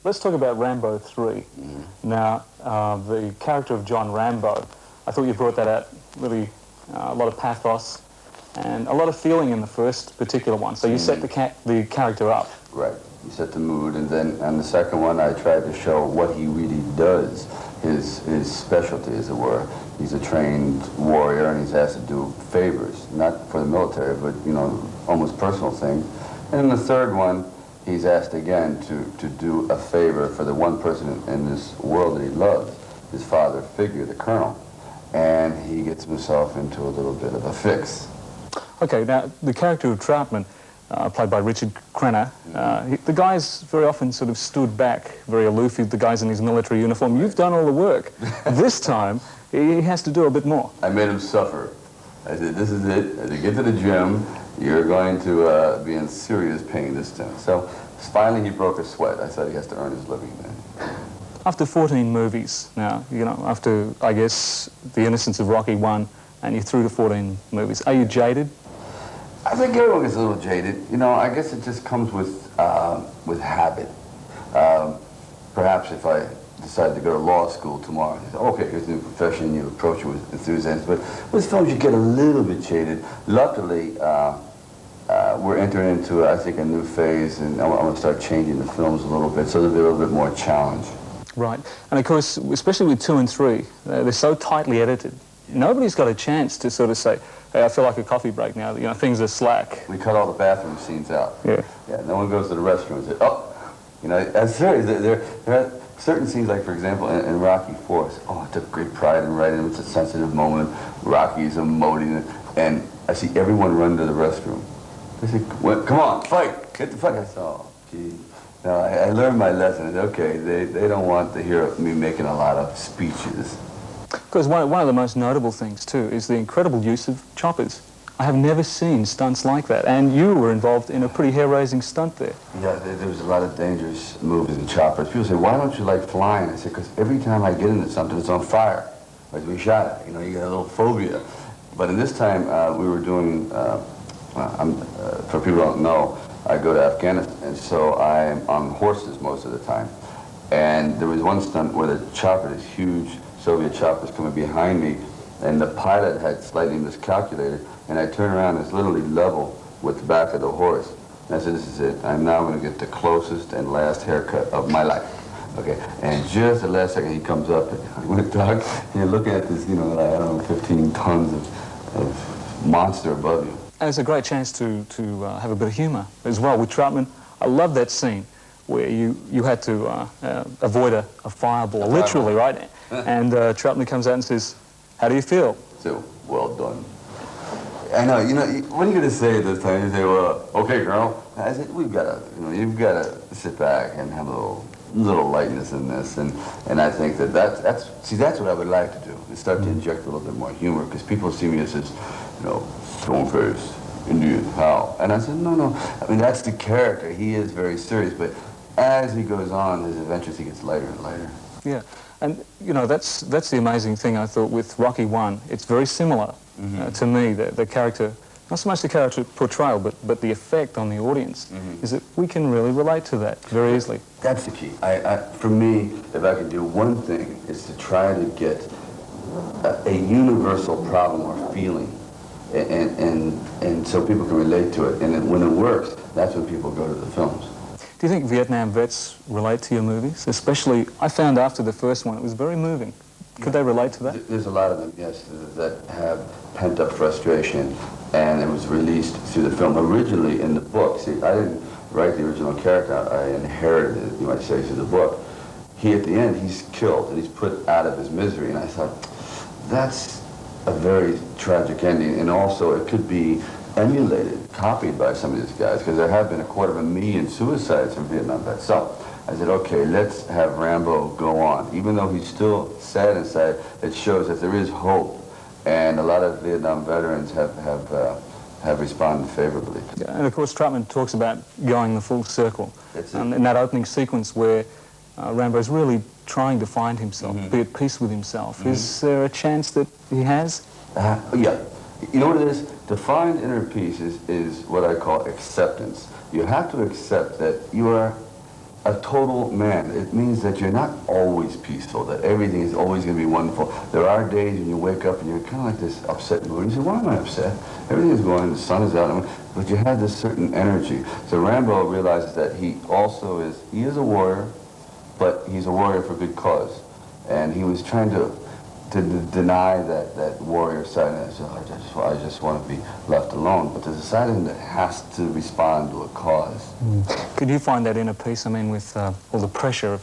let's talk about Rambo 3. Now, the character of John Rambo, I thought you brought that out really, a lot of pathos and a lot of feeling in the first particular one. So you set the character up. Right. You set the mood, and then on the second one, I tried to show what he really does, his specialty, as it were. He's a trained warrior, and he's asked to do favors, not for the military, but, you know, almost personal things. And in the third one, he's asked again to do a favor for the one person in this world that he loves, his father figure, the colonel. And he gets himself into a little bit of a fix. Okay, now, the character of Troutman, played by Richard Crenna, the guy's very often sort of stood back, very aloof. The guy's in his military uniform. You've done all the work. This time, he has to do a bit more. I made him suffer. I said, this is it. As you get to the gym, you're going to be in serious pain this time. So finally he broke a sweat. I said he has to earn his living then. After 14 movies now, you know, after, I guess, the innocence of Rocky 1, and you're through to 14 movies, are you jaded? I think everyone gets a little jaded. You know, I guess it just comes with habit. Perhaps if I decided to go to law school tomorrow, I say, okay, here's a new profession, you approach it with enthusiasm. But with films, you get a little bit jaded. Luckily, we're entering into, I think, a new phase, and I'm going to start changing the films a little bit so there'll be a little bit more challenge. Right. And of course, especially with 2 and 3, they're so tightly edited. Nobody's got a chance to sort of say, hey, I feel like a coffee break now. You know, things are slack. We cut all the bathroom scenes out. Yeah. Yeah, no one goes to the restroom and says, oh, you know, that's serious. There are certain scenes, like, for example, in Rocky 4, I took great pride in writing. It's a sensitive moment. Rocky's emoting, and I see everyone run to the restroom. I say, well, come on, fight. Get the fuck. I said, oh, gee. No, I learned my lesson. Okay, they don't want to hear me making a lot of speeches. Because one of the most notable things, too, is the incredible use of choppers. I have never seen stunts like that, and you were involved in a pretty hair-raising stunt there. Yeah, there was a lot of dangerous moves in choppers. People say, why don't you like flying? I said, because every time I get into something, it's on fire. Like we shot it, you know, you get a little phobia. But in this time, we were doing, for people who don't know, I go to Afghanistan, and so I'm on horses most of the time. And there was one stunt where the chopper, this huge Soviet chopper, was coming behind me, and the pilot had slightly miscalculated, and I turned around, and it's literally level with the back of the horse. And I said, this is it. I'm now going to get the closest and last haircut of my life. Okay, and just the last second, he comes up, and I went to talk, and you're looking at this, you know, like, I don't know, 15 tons of monster above you. And it's a great chance to have a bit of humour as well. With Troutman, I love that scene where you had to avoid a fireball, literally, right? And Troutman comes out and says, how do you feel? So, well done. I know, you know, what are you going to say at this time? You say, well, okay, girl. I said, we've got to, you know, you've got to sit back and have a little lightness in this. And I think that's what I would like to do, is start to inject a little bit more humor, because people see me as this, you know, stone-faced Indian pal. And I said, no, I mean, that's the character. He is very serious, but as he goes on, his adventures, he gets lighter and lighter. Yeah, and, you know, that's the amazing thing, I thought, with Rocky 1. It's very similar to me, the character, not so much the character portrayal, but the effect on the audience, is that we can really relate to that very easily. That's the key. For me, if I could do one thing, is to try to get a universal problem or feeling, and so people can relate to it. And when it works, that's when people go to the films. Do you think Vietnam vets relate to your movies? Especially, I found after the first one, it was very moving. Could they relate to that? There's a lot of them, yes, that have pent-up frustration, and it was released through the film. Originally, in the book, see, I didn't write the original character. I inherited it, you might say, through the book. At the end, he's killed, and he's put out of his misery, and I thought, that's a very tragic ending, and also it could be emulated, copied by some of these guys, because there have been 250,000 suicides from Vietnam vets. So I said, okay, let's have Rambo go on. Even though he's still sad inside, it shows that there is hope, and a lot of Vietnam veterans have responded favorably. Yeah, and of course, Troutman talks about going the full circle. That's it. In that opening sequence where Rambo's really trying to find himself, be at peace with himself. Is there a chance that he has? Yeah. You know what it is? To find inner peace is what I call acceptance. You have to accept that you are a total man. It means that you're not always peaceful, that everything is always going to be wonderful. There are days when you wake up and you're kind of like this upset mood. You say, why am I upset? Everything is going, the sun is out, but you have this certain energy. So Rambo realizes that he also is, he is a warrior, but he's a warrior for good cause. And he was trying to deny that warrior side. And so I just want to be left alone. But there's a side of him that has to respond to a cause. Could you find that inner peace? I mean, with all the pressure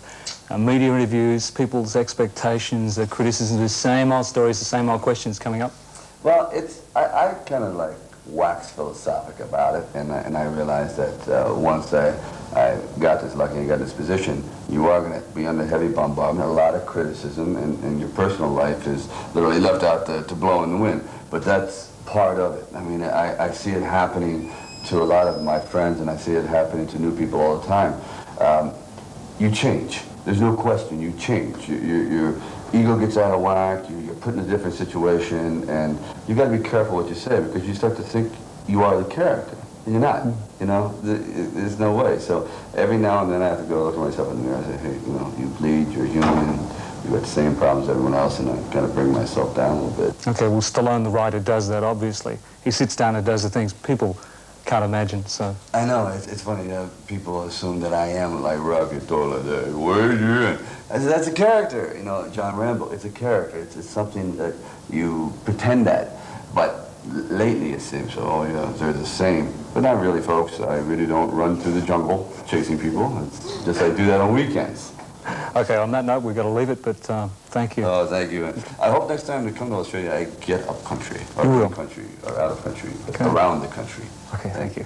of media interviews, people's expectations, the criticisms, the same old stories, the same old questions coming up? Well, I kind of like wax philosophic about it, and I realized that once I got this lucky and got this position, you are going to be under heavy bombardment, a lot of criticism, and your personal life is literally left out to blow in the wind. But that's part of it. I mean, I see it happening to a lot of my friends, and I see it happening to new people all the time. You change. There's no question. You change. Your ego gets out of whack. You're put in a different situation, and you got to be careful what you say, because you start to think you are the character, and you're not. You know, there's no way. So every now and then I have to go look at myself in the mirror and say, hey, you know, you bleed. You're human. You've got the same problems as everyone else, and I kind of bring myself down a little bit. Okay, well, Stallone, the writer, does that, obviously. He sits down and does the things people can't imagine, so... I know, it's funny, you know, people assume that I am like Rocky Tola, where you in? I said, that's a character, you know, John Rambo, it's a character, it's something that you pretend at, but lately it seems, oh yeah, they're the same, but not really, folks. I really don't run through the jungle chasing people, it's just I do that on weekends. Okay, on that note, we've got to leave it, but thank you. Oh, thank you. I hope next time to come to Australia, I get up country, or in country, or out of country, Okay. around the country. Okay, thank you.